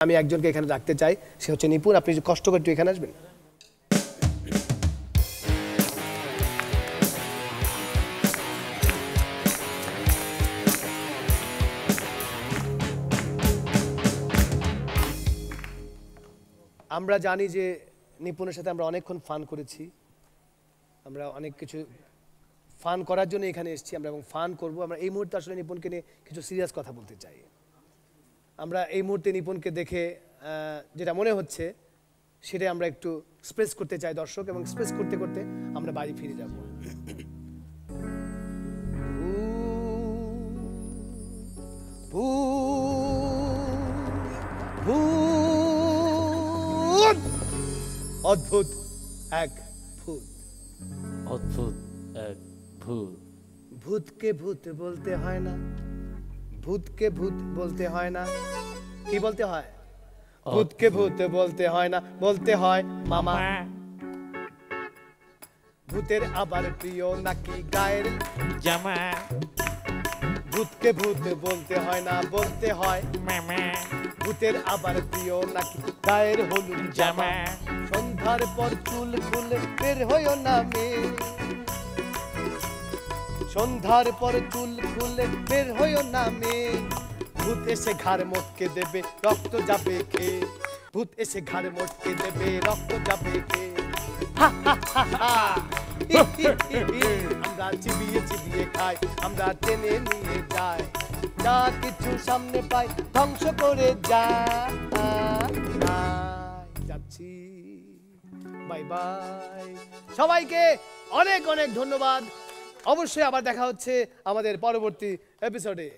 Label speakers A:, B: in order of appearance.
A: আমি একজনকে এখানে রাখতে চাই, সে হচ্ছে নিপুণ। আপনি কষ্ট করে একটু এখানে আসবেন। আমরা জানি যে নিপুণের সাথে আমরা অনেকক্ষণ ফান করেছি, আমরা অনেক কিছু ফান করার জন্য এখানে এসেছি আমরা, এবং ফান করব আমরা। এই মুহূর্তে আসলে নিপুণকে নিয়ে কিছু সিরিয়াস কথা বলতে চাই। আমরা এই মুহূর্তে নিপুণকে দেখে যেটা মনে হচ্ছে সেটাই আমরা একটু এক্সপ্রেস করতে চাই দর্শক, এবং এক্সপ্রেস করতে করতে আমরা বাড়ি ফিরে যাব। অদ্ভুত এক ভূত,
B: অদ্ভুত এক ভূত।
A: ভূতকে ভূত বলতে হয় না, ভূতকে ভূত বলতে হয় না। কি বলতে হয়? ভূতকে ভূত বলতে হয় না, বলতে হয় মামা। ভূতের আবার প্রিয় নাকি গায়ের
B: জামা?
A: ভূতকে ভূত বলতে হয় না, বলতে হয়
B: মামা।
A: ভূতের আবার প্রিয় নাকি গায়ের হলুদ জামা। সন্ধ্যার পর চুল খুলে বের হইও না মেয়ে, সন্ধ্যার পর চুল খুলে বের হইও না মেয়ে। ভূত এসে ঘাড় মটকে দেবে, রক্ত যাবে খেয়ে। ভূত এসে ঘাড় মটকে দেবে, রক্ত যাবে খেয়ে। আমরা চিবিয়ে চিবিয়ে খাই, আমরা টেনে নিয়ে যাই, যা কিছু সামনে পাই ধ্বংস করে যাচ্ছি। বাই বাই সবাইকে, অনেক অনেক ধন্যবাদ। অবশ্যই আবার দেখা হচ্ছে আমাদের পরবর্তী এপিসোডে।